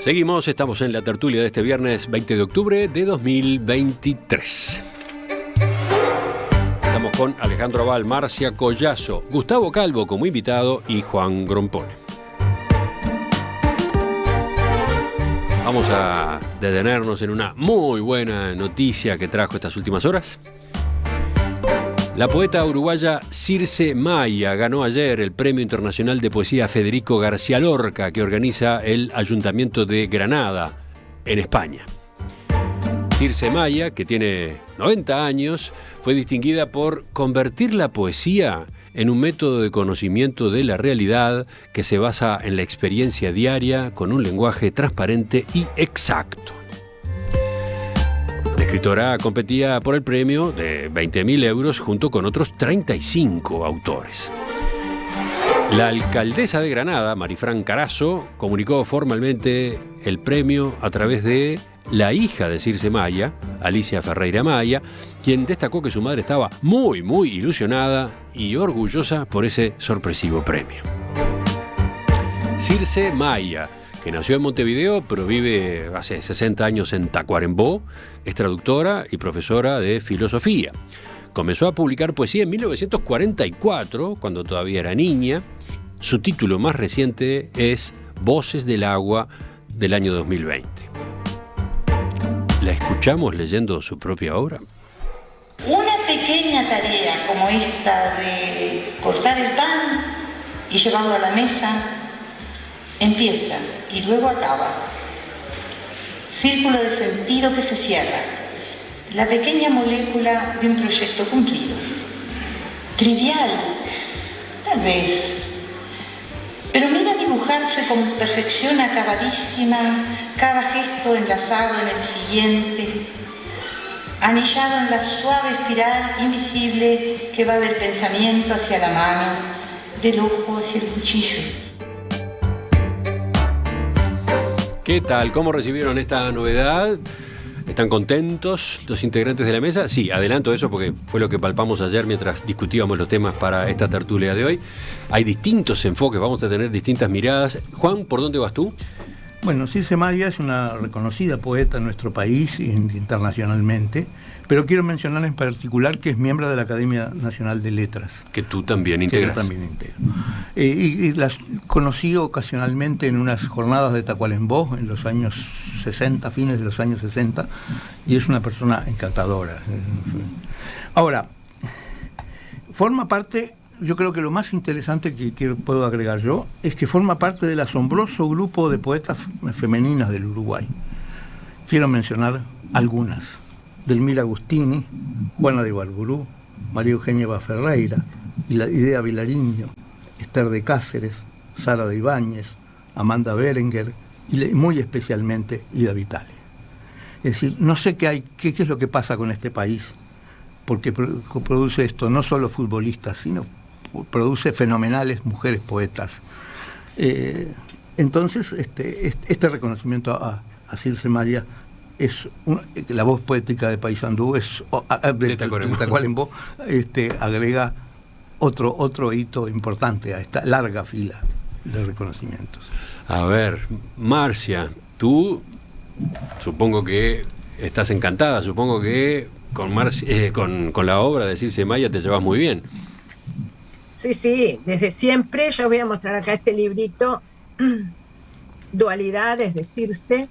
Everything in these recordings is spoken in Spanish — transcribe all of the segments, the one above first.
Seguimos, estamos en la tertulia de este viernes 20 de octubre de 2023. Estamos con Alejandro Abal, Marcia Collazo, Gustavo Calvo como invitado y Juan Grompone. Vamos a detenernos en una muy buena noticia que trajo estas últimas horas. La poeta uruguaya Circe Maya ganó ayer el Premio Internacional de Poesía Federico García Lorca que organiza el Ayuntamiento de Granada, en España. Circe Maya, que tiene 90 años, fue distinguida por convertir la poesía en un método de conocimiento de la realidad que se basa en la experiencia diaria con un lenguaje transparente y exacto. La escritora competía por el premio de 20.000 euros junto con otros 35 autores. La alcaldesa de Granada, Marifran Carazo, comunicó formalmente el premio a través de la hija de Circe Maya, Alicia Ferreira Maya, quien destacó que su madre estaba muy ilusionada y orgullosa por ese sorpresivo premio. Circe Maya, que nació en Montevideo, pero vive hace 60 años en Tacuarembó, es traductora y profesora de filosofía. Comenzó a publicar poesía en 1944, cuando todavía era niña. Su título más reciente es Voces del Agua, del año 2020. ¿La escuchamos leyendo su propia obra? Una pequeña tarea como esta de cortar el pan y llevarlo a la mesa empieza y luego acaba. Círculo de sentido que se cierra. La pequeña molécula de un proyecto cumplido. Trivial, tal vez. Pero mira dibujarse con perfección acabadísima cada gesto enlazado en el siguiente, anillado en la suave espiral invisible que va del pensamiento hacia la mano, del ojo hacia el cuchillo. ¿Qué tal? ¿Cómo recibieron esta novedad? ¿Están contentos los integrantes de la mesa? Sí, adelanto eso porque fue lo que palpamos ayer mientras discutíamos los temas para esta tertulia de hoy. Hay distintos enfoques, vamos a tener distintas miradas. Juan, ¿por dónde vas tú? Bueno, Circe Maya es una reconocida poeta en nuestro país e internacionalmente, pero quiero mencionar en particular que es miembro de la Academia Nacional de Letras. Que tú también integras. Que yo también integro. Y las conocí ocasionalmente en unas jornadas de Tacuarembó en los años 60, fines de los años 60, y es una persona encantadora. Ahora, forma parte... Yo creo que lo más interesante que puedo agregar yo es que forma parte del asombroso grupo de poetas femeninas del Uruguay. Quiero mencionar algunas: Delmira Agustini, Juana de Barburú, María Eugenia Baferreira, Idea Vilariño, Esther de Cáceres, Sara de Ibáñez, Amanda Berenguer y muy especialmente Ida Vitale. Es decir, no sé qué es lo que pasa con este país, porque produce esto, no solo futbolistas, sino produce fenomenales mujeres poetas. Entonces, este reconocimiento a Circe Maya es la voz poética de Paysandú, de Tacuarembó, agrega otro hito importante a esta larga fila de reconocimientos. A ver, Marcia, tú supongo que estás encantada, supongo que con la obra de Circe Maya te llevas muy bien. Sí, desde siempre. Yo voy a mostrar acá este librito, Dualidades de Circe,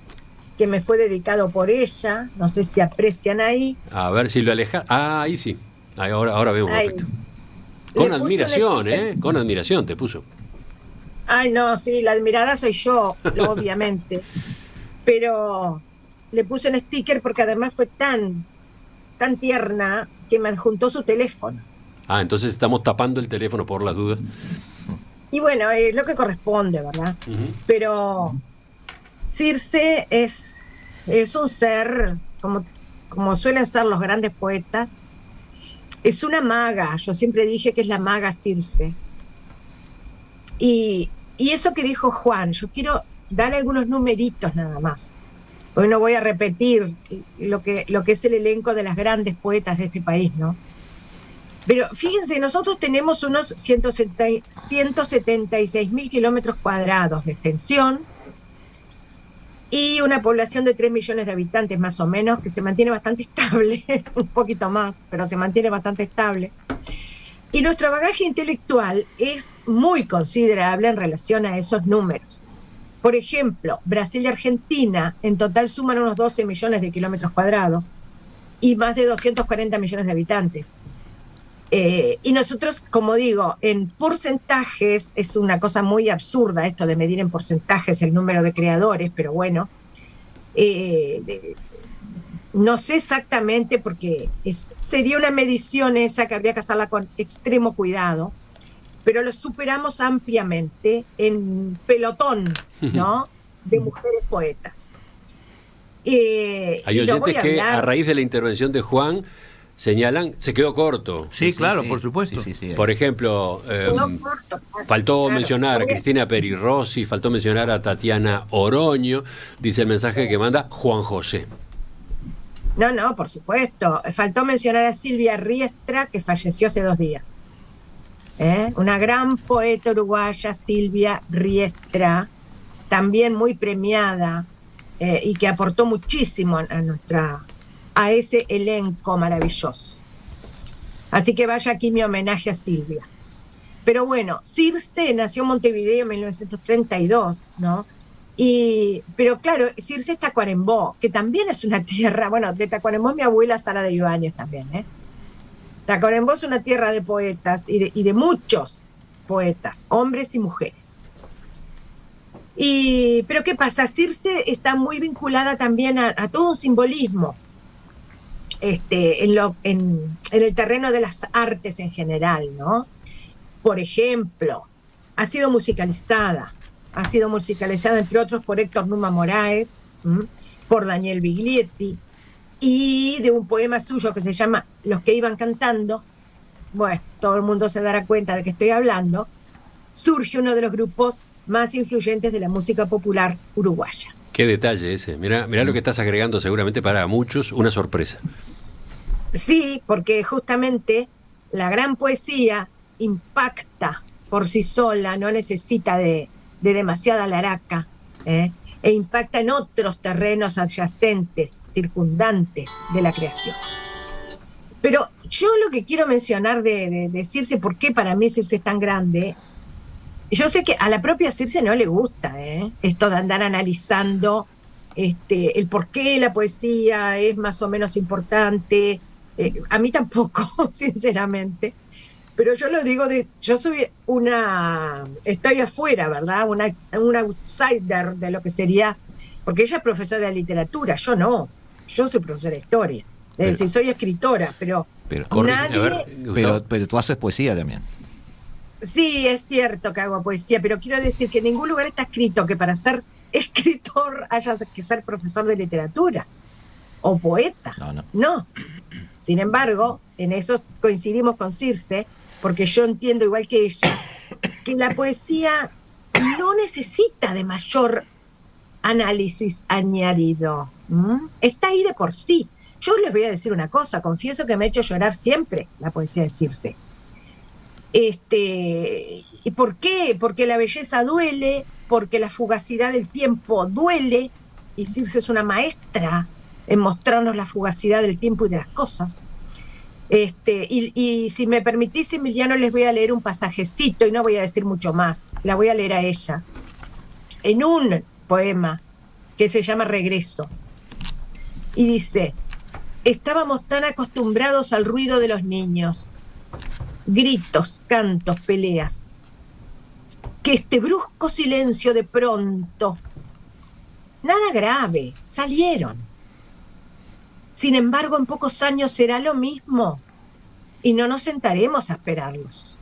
que me fue dedicado por ella. No sé si aprecian ahí. A ver si lo aleja. Ah, ahí sí. Ahora vemos perfecto. Con admiración, con admiración te puso. Ay, no, sí, la admirada soy yo, obviamente. Pero le puse un sticker porque además fue tan tierna que me adjuntó su teléfono. Ah, entonces estamos tapando el teléfono por las dudas. Y bueno, es lo que corresponde, ¿verdad? Uh-huh. Pero Circe es un ser, como suelen ser los grandes poetas, es una maga. Yo siempre dije que es la maga Circe. Y eso que dijo Juan, yo quiero dar algunos numeritos nada más. Hoy no voy a repetir lo que es el elenco de las grandes poetas de este país, ¿no? Pero fíjense, nosotros tenemos unos 176.000 kilómetros cuadrados de extensión, y una población de 3 millones de habitantes más o menos, que se mantiene bastante estable, un poquito más, pero se mantiene bastante estable. Y nuestro bagaje intelectual es muy considerable en relación a esos números. Por ejemplo, Brasil y Argentina en total suman unos 12 millones de kilómetros cuadrados y más de 240 millones de habitantes. Y nosotros, como digo, en porcentajes, es una cosa muy absurda esto de medir en porcentajes el número de creadores, pero bueno, no sé exactamente porque sería una medición esa que habría que hacerla con extremo cuidado, pero lo superamos ampliamente en pelotón, ¿no? De mujeres poetas. Hay oyentes que a raíz de la intervención de Juan señalan, se quedó corto. Sí, claro, por supuesto. Por ejemplo, faltó mencionar a Cristina Peri Rossi, faltó mencionar a Tatiana Oroño, dice el mensaje que manda Juan José. No, por supuesto. Faltó mencionar a Silvia Riestra, que falleció hace 2 días. Una gran poeta uruguaya, Silvia Riestra, también muy premiada y que aportó muchísimo a ese elenco maravilloso. Así que vaya aquí mi homenaje a Silvia. Pero bueno, Circe nació en Montevideo en 1932, ¿no? Pero claro, Circe es Tacuarembó, que también es una tierra, bueno, de Tacuarembó es mi abuela Sara de Ibáñez también, Tacuarembó es una tierra de poetas y de muchos poetas, hombres y mujeres. Pero ¿qué pasa? Circe está muy vinculada también a todo un simbolismo en el terreno de las artes en general, ¿no? Por ejemplo, ha sido musicalizada entre otros por Héctor Numa Moraes, por Daniel Biglietti, y de un poema suyo que se llama Los que iban cantando. Bueno, todo el mundo se dará cuenta de que estoy hablando. Surge uno de los grupos más influyentes de la música popular uruguaya. Qué detalle ese. Mirá lo que estás agregando, seguramente para muchos una sorpresa. Sí, porque justamente la gran poesía impacta por sí sola, no necesita de demasiada laraca, e impacta en otros terrenos adyacentes, circundantes de la creación. Pero yo lo que quiero mencionar de Circe, por qué para mí Circe es tan grande, yo sé que a la propia Circe no le gusta esto de andar analizando el por qué la poesía es más o menos importante. A mí tampoco, sinceramente. Pero yo lo digo, yo estoy afuera, ¿verdad? Una outsider de lo que sería, porque ella es profesora de literatura, yo no. Yo soy profesora de historia. Es decir, soy escritora, pero nadie... Pero tú haces poesía también. Sí, es cierto que hago poesía, pero quiero decir que en ningún lugar está escrito que para ser escritor haya que ser profesor de literatura o poeta. No. Sin embargo, en eso coincidimos con Circe, porque yo entiendo, igual que ella, que la poesía no necesita de mayor análisis añadido. Está ahí de por sí. Yo les voy a decir una cosa, confieso que me ha hecho llorar siempre la poesía de Circe. ¿Y por qué? Porque la belleza duele, porque la fugacidad del tiempo duele, y Circe es una maestra en mostrarnos la fugacidad del tiempo y de las cosas. Y si me permitís, Emiliano, les voy a leer un pasajecito y no voy a decir mucho más, la voy a leer a ella, en un poema que se llama Regreso. Y dice: estábamos tan acostumbrados al ruido de los niños, gritos, cantos, peleas, que este brusco silencio de pronto, nada grave, salieron. Sin embargo, en pocos años será lo mismo y no nos sentaremos a esperarlos.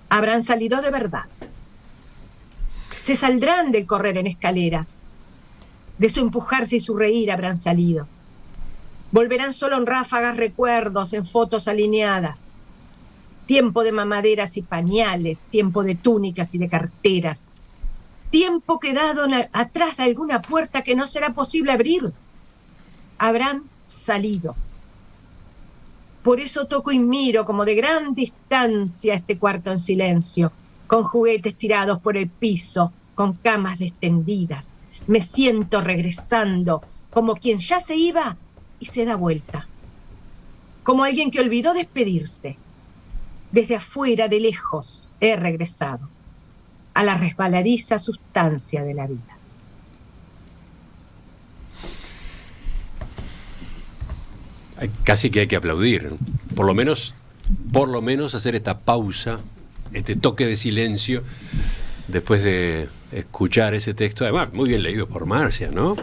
Habrán salido de verdad. Se saldrán del correr en escaleras. De su empujarse y su reír habrán salido. Volverán solo en ráfagas recuerdos, en fotos alineadas. Tiempo de mamaderas y pañales, tiempo de túnicas y de carteras. Tiempo quedado atrás de alguna puerta que no será posible abrir. Habrán salido. Por eso toco y miro como de gran distancia este cuarto en silencio, con juguetes tirados por el piso, con camas destendidas, Me siento regresando, como quien ya se iba y se da vuelta. Como alguien que olvidó despedirse. Desde afuera, de lejos, he regresado a la resbaladiza sustancia de la vida. Casi que hay que aplaudir, ¿no? Por lo menos hacer esta pausa, este toque de silencio, después de escuchar ese texto, además muy bien leído por Marcia, ¿no?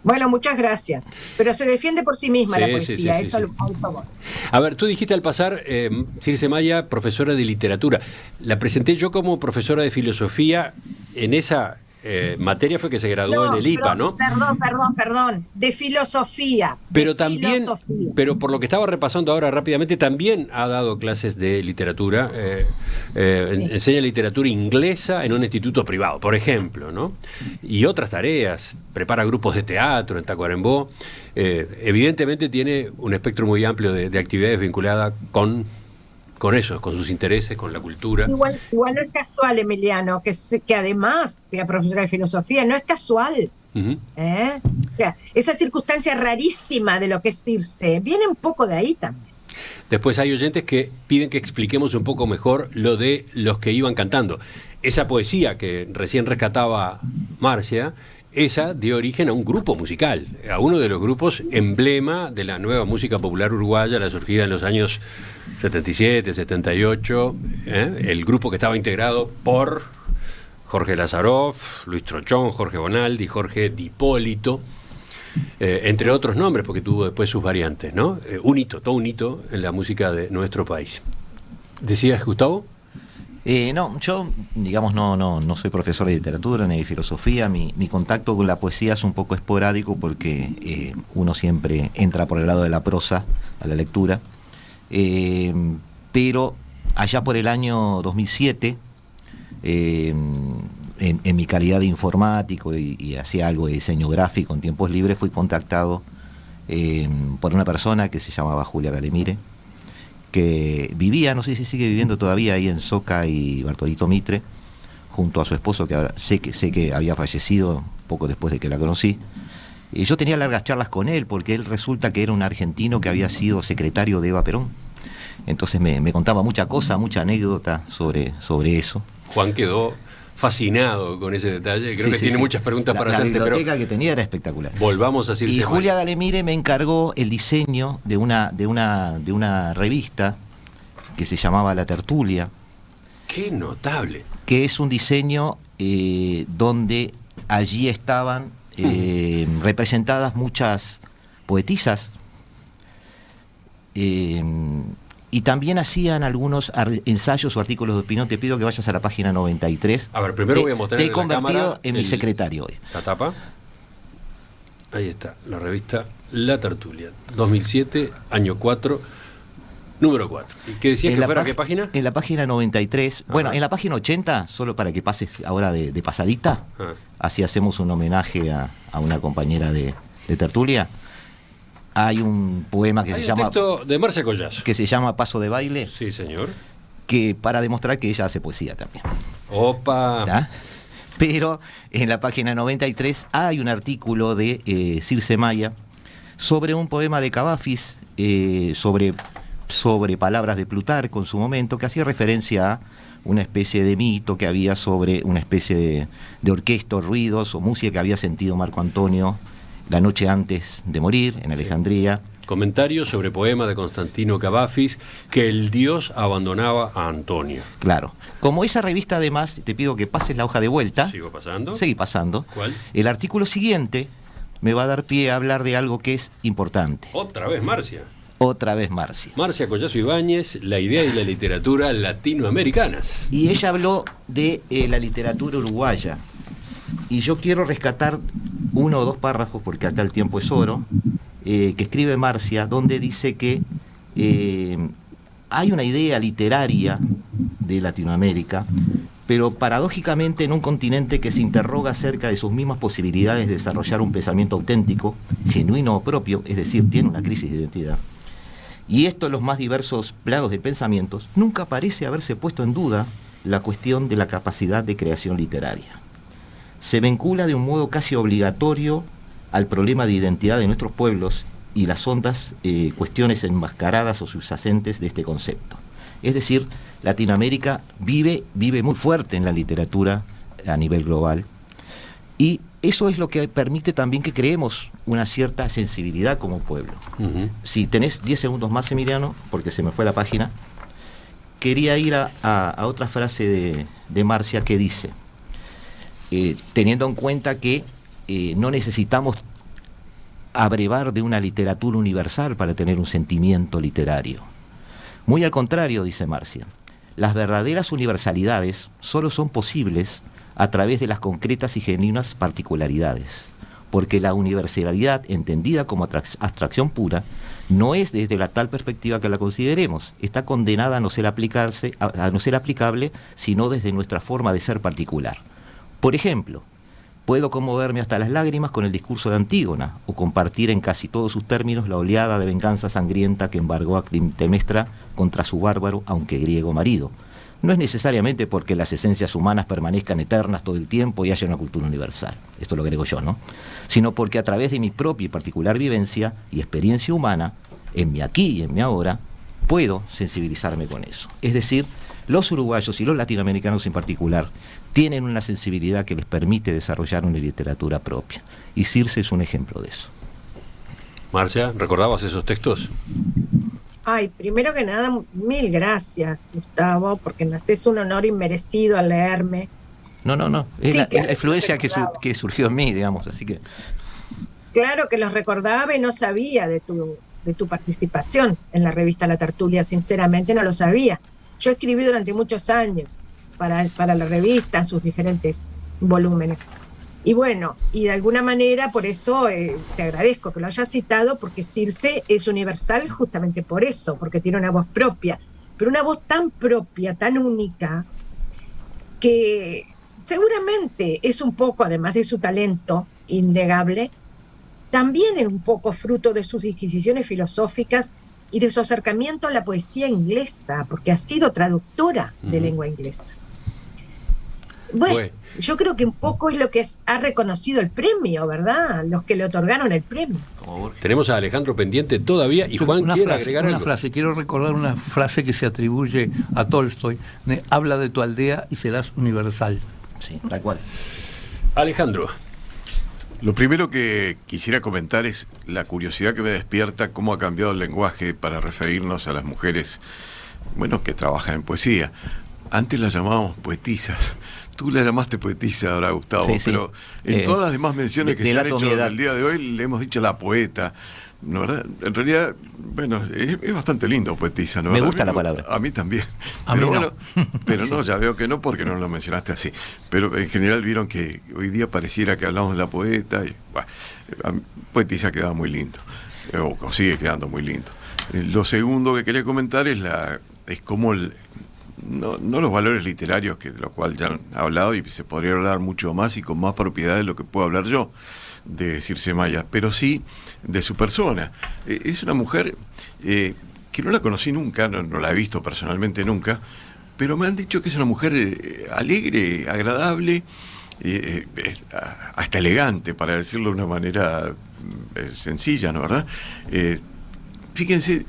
Bueno, muchas gracias. Pero se defiende por sí misma la poesía, sí, eso sí. por favor. A ver, tú dijiste al pasar, Circe Maya, profesora de literatura. La presenté yo como profesora de filosofía. En esa materia fue que se graduó en el IPA, ¿no? Perdón. De filosofía. Pero también, pero por lo que estaba repasando ahora rápidamente, también ha dado clases de literatura. Enseña literatura inglesa en un instituto privado, por ejemplo, ¿no? Y otras tareas. Prepara grupos de teatro en Tacuarembó. Evidentemente tiene un espectro muy amplio de actividades vinculadas con eso, con sus intereses, con la cultura. Igual no es casual, Emiliano, que además sea profesora de filosofía, no es casual. Uh-huh. O sea, esa circunstancia rarísima de lo que es Circe viene un poco de ahí también. Después hay oyentes que piden que expliquemos un poco mejor lo de los que iban cantando. Esa poesía que recién rescataba Marcia, esa dio origen a un grupo musical, a uno de los grupos emblema de la nueva música popular uruguaya, la surgida en los años 77, 78, el grupo que estaba integrado por Jorge Lazaroff, Luis Trochón, Jorge Bonaldi, Jorge Dipólito, entre otros nombres, porque tuvo después sus variantes, ¿no? Todo un hito en la música de nuestro país. ¿Decías, Gustavo? No, yo, digamos, no soy profesor de literatura ni de filosofía. Mi contacto con la poesía es un poco esporádico porque uno siempre entra por el lado de la prosa a la lectura. Pero allá por el año 2007, en mi calidad de informático y hacía algo de diseño gráfico en tiempos libres, fui contactado por una persona que se llamaba Julia Galemire, que vivía, no sé si sigue viviendo todavía, ahí en Soca y Bartolito Mitre, junto a su esposo, que ahora sé que había fallecido poco después de que la conocí. Y yo tenía largas charlas con él, porque él resulta que era un argentino que había sido secretario de Eva Perón. Entonces me contaba mucha anécdota sobre eso. Juan quedó fascinado con ese detalle. Creo que tiene muchas preguntas para hacerte. La biblioteca que tenía era espectacular. Volvamos a Circe Y Maya. Julia Galemire me encargó el diseño de una revista que se llamaba La Tertulia. ¡Qué notable! Que es un diseño donde allí estaban representadas muchas poetisas. Y también hacían algunos ensayos o artículos de opinión. Te pido que vayas a la página 93. A ver, primero voy a mostrar. Te he convertido en mi secretario hoy. La tapa. Ahí está, la revista La Tertulia. 2007, año 4, número 4. ¿Y qué decías que fuera qué página? En la página 93. Ajá. Bueno, en la página 80, solo para que pases ahora de pasadita, así hacemos un homenaje a una compañera de Tertulia. Hay un poema que se llama... texto de Marcia Collazo. Que se llama Paso de Baile. Sí, señor. Que para demostrar que ella hace poesía también. ¡Opa! ¿Tá? Pero en la página 93 hay un artículo de Circe Maya sobre un poema de Cavafis, sobre palabras de Plutarco en su momento, que hacía referencia a una especie de mito que había sobre una especie de orquesta, ruidos o música que había sentido Marco Antonio la noche antes de morir en Alejandría. Comentario sobre poema de Constantino Cavafis, que el dios abandonaba a Antonio. Claro. Como esa revista, además, te pido que pases la hoja de vuelta. ¿Sigo pasando? Seguí pasando. ¿Cuál? El artículo siguiente me va a dar pie a hablar de algo que es importante. Otra vez Marcia. Otra vez Marcia. Marcia Collazo Ibáñez, la idea y la literatura latinoamericanas. Y ella habló de la literatura uruguaya. Y yo quiero rescatar uno o dos párrafos, porque acá el tiempo es oro, que escribe Marcia, donde dice que hay una idea literaria de Latinoamérica, pero paradójicamente en un continente que se interroga acerca de sus mismas posibilidades de desarrollar un pensamiento auténtico, genuino o propio, es decir, tiene una crisis de identidad. Y esto en los más diversos planos de pensamientos, nunca parece haberse puesto en duda la cuestión de la capacidad de creación literaria. se vincula de un modo casi obligatorio al problema de identidad de nuestros pueblos y las hondas cuestiones enmascaradas o subyacentes de este concepto. Es decir, Latinoamérica vive muy fuerte en la literatura a nivel global, y eso es lo que permite también que creemos una cierta sensibilidad como pueblo. Uh-huh. Si tenés 10 segundos más, Emiliano, porque se me fue la página, quería ir a otra frase de Marcia que dice, teniendo en cuenta que no necesitamos abrevar de una literatura universal para tener un sentimiento literario. Muy al contrario, dice Marcia, las verdaderas universalidades solo son posibles a través de las concretas y genuinas particularidades, porque la universalidad, entendida como abstracción pura, no es desde la tal perspectiva que la consideremos, está condenada a no ser aplicable, sino desde nuestra forma de ser particular. Por ejemplo, puedo conmoverme hasta las lágrimas con el discurso de Antígona, o compartir en casi todos sus términos la oleada de venganza sangrienta que embargó a Clitemnestra contra su bárbaro, aunque griego marido. No es necesariamente porque las esencias humanas permanezcan eternas todo el tiempo y haya una cultura universal, esto lo agrego yo, ¿no? Sino porque a través de mi propia y particular vivencia y experiencia humana, en mi aquí y en mi ahora, puedo sensibilizarme con eso. Es decir, los uruguayos y los latinoamericanos en particular tienen una sensibilidad que les permite desarrollar una literatura propia. Y Circe es un ejemplo de eso. Marcia, ¿recordabas esos textos? Ay, primero que nada, mil gracias, Gustavo, porque me haces un honor inmerecido al leerme. No. Es sí, la influencia que surgió en mí, digamos, así que... Claro que los recordaba y no sabía de tu participación en la revista La Tertulia, sinceramente no lo sabía. Yo escribí durante muchos años para la revista, sus diferentes volúmenes. Y bueno, y de alguna manera por eso te agradezco que lo hayas citado, porque Circe es universal justamente por eso, porque tiene una voz propia, pero una voz tan propia, tan única, que seguramente es un poco, además de su talento innegable, también es un poco fruto de sus disquisiciones filosóficas y de su acercamiento a la poesía inglesa, porque ha sido traductora de lengua inglesa. Bueno, yo creo que un poco es lo que ha reconocido el premio, ¿verdad? Los que le otorgaron el premio. Tenemos a Alejandro pendiente todavía y Juan quiere agregar algo. Quiero recordar una frase que se atribuye a Tolstoy: habla de tu aldea y serás universal. Sí, tal cual. Alejandro. Lo primero que quisiera comentar es la curiosidad que me despierta cómo ha cambiado el lenguaje para referirnos a las mujeres, bueno, que trabajan en poesía. Antes las llamábamos poetisas. Tú la llamaste poetisa ahora, Gustavo, sí, pero en todas las demás menciones que se han hecho el día de hoy le hemos dicho la poeta, ¿no, verdad? En realidad, bueno, es bastante lindo poetisa, ¿no? Me gusta la palabra. A mí también. A pero mí bueno, no. Pero no, ya veo que no, porque no lo mencionaste así. Pero en general vieron que hoy día pareciera que hablamos de la poeta y bueno, poetisa queda muy lindo, o sigue quedando muy lindo. Lo segundo que quería comentar es cómo no los valores literarios, que de lo cual ya han hablado y se podría hablar mucho más y con más propiedad de lo que puedo hablar yo de Circe Maya, pero sí de su persona. Es una mujer que no la conocí nunca, no la he visto personalmente nunca, pero me han dicho que es una mujer alegre, agradable, hasta elegante, para decirlo de una manera sencilla, ¿no, verdad? Fíjense,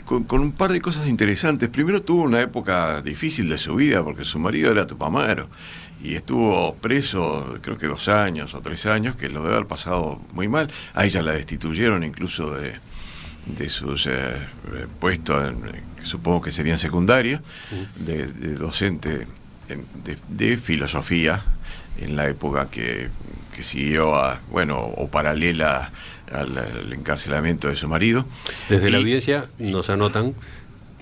con un par de cosas interesantes. Primero, tuvo una época difícil de su vida porque su marido era Tupamaro y estuvo preso, creo que 2 años o 3 años, que lo debe haber pasado muy mal. A ella la destituyeron incluso de sus puestos, que supongo que serían secundarias, de docente de filosofía en la época que siguió o paralela al encarcelamiento de su marido. Desde la audiencia nos anotan: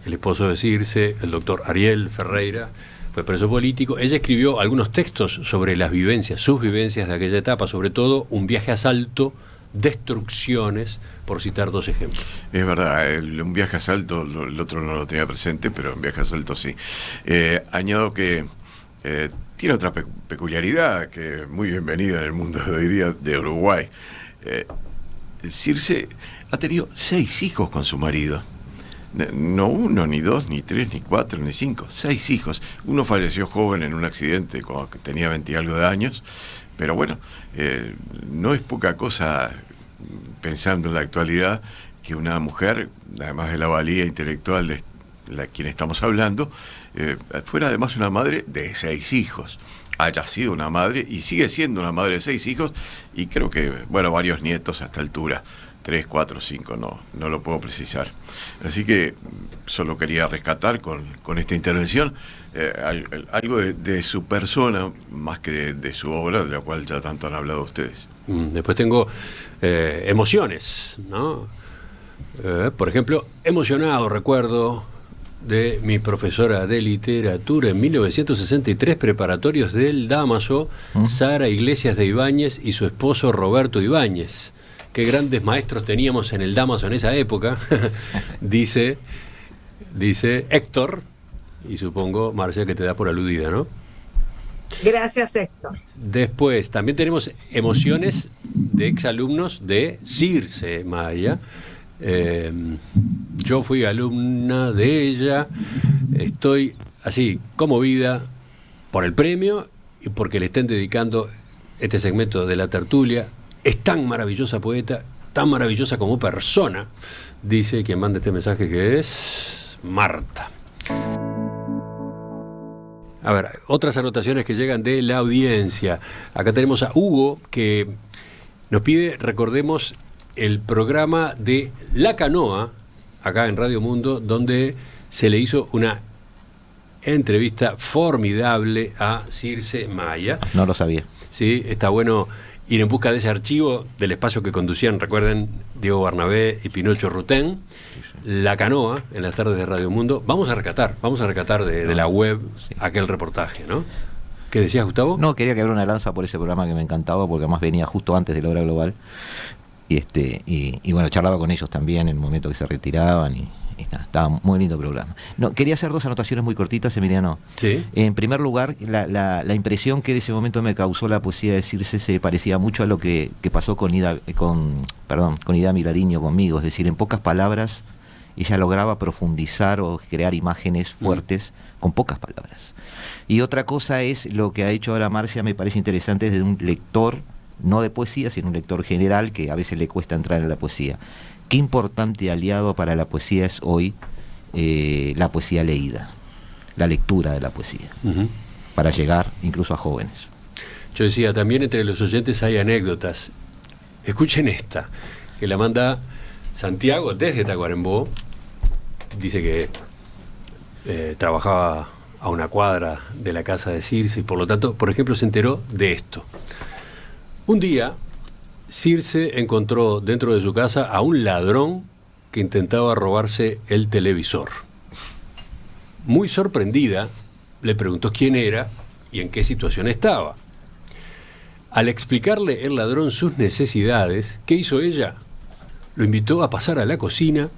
el esposo de Circe, el doctor Ariel Ferreira, fue preso político. Ella escribió algunos textos sobre las vivencias, sus vivencias de aquella etapa, sobre todo Un viaje a Salto, Destrucciones, por citar 2 ejemplos. Es verdad, Un viaje a Salto, el otro no lo tenía presente, pero Un viaje a Salto sí. Añado que tiene otra peculiaridad que es muy bienvenida en el mundo de hoy día de Uruguay. Circe ha tenido 6 hijos con su marido. No uno, ni dos, ni tres, ni cuatro, ni cinco, 6 hijos. Uno falleció joven en un accidente cuando tenía 20 y algo de años, pero bueno, no es poca cosa, pensando en la actualidad, que una mujer, además de la valía intelectual de quien estamos hablando, fuera además una madre de 6 hijos. Haya sido una madre y sigue siendo una madre de 6 hijos, y creo que, bueno, varios nietos a esta altura, 3, 4, 5, no lo puedo precisar. Así que solo quería rescatar con esta intervención algo de su persona, más que de su obra, de la cual ya tanto han hablado ustedes. Después tengo emociones, ¿no? Por ejemplo, emocionado recuerdo de mi profesora de literatura en 1963, preparatorios del Dámaso, Sara Iglesias de Ibáñez y su esposo Roberto Ibáñez. Qué grandes maestros teníamos en el Dámaso en esa época, dice Héctor, y supongo, Marcia, que te da por aludida, ¿no? Gracias, Héctor. Después, también tenemos emociones de exalumnos de Circe Maya. Yo fui alumna de ella, estoy así conmovida por el premio y porque le estén dedicando este segmento de la tertulia. Es tan maravillosa poeta, tan maravillosa como persona, dice quien manda este mensaje, que es Marta. A ver, otras anotaciones que llegan de la audiencia. Acá tenemos a Hugo, que nos pide, recordemos, el programa de La Canoa, acá en Radio Mundo, donde se le hizo una entrevista formidable a Circe Maya. No lo sabía. Sí, está bueno ir en busca de ese archivo del espacio que conducían, recuerden, Diego Barnabé y Pinocho Rutén. La Canoa, en las tardes de Radio Mundo. Vamos a rescatar de la web aquel reportaje, ¿no? ¿Qué decías, Gustavo? No, quería quebrar una lanza por ese programa que me encantaba, porque además venía justo antes de la hora global. Y bueno, charlaba con ellos también en el momento que se retiraban y nada, estaba muy lindo programa. No, quería hacer 2 anotaciones muy cortitas, Emiliano. Sí. En primer lugar, la impresión que de ese momento me causó la poesía de Circe se parecía mucho a lo que pasó con Ida Milariño conmigo, es decir, en pocas palabras ella lograba profundizar o crear imágenes fuertes con pocas palabras. Y otra cosa es lo que ha hecho ahora Marcia, me parece interesante, desde un lector, no de poesía, sino un lector general que a veces le cuesta entrar en la poesía. Qué importante aliado para la poesía es hoy la poesía leída, la lectura de la poesía, para llegar incluso a jóvenes. Yo decía, también entre los oyentes hay anécdotas. Escuchen esta, que la manda Santiago desde Tacuarembó. Dice que trabajaba a una cuadra de la casa de Circe y por lo tanto, por ejemplo, se enteró de esto. Un día, Circe encontró dentro de su casa a un ladrón que intentaba robarse el televisor. Muy sorprendida, le preguntó quién era y en qué situación estaba. Al explicarle el ladrón sus necesidades, ¿qué hizo ella? Lo invitó a pasar a la cocina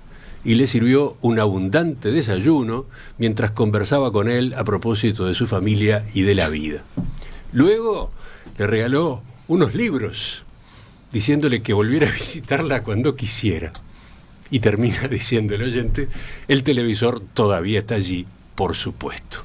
y le sirvió un abundante desayuno mientras conversaba con él a propósito de su familia y de la vida. Luego le regaló unos libros, diciéndole que volviera a visitarla cuando quisiera. Y termina diciendo el oyente, el televisor todavía está allí, por supuesto.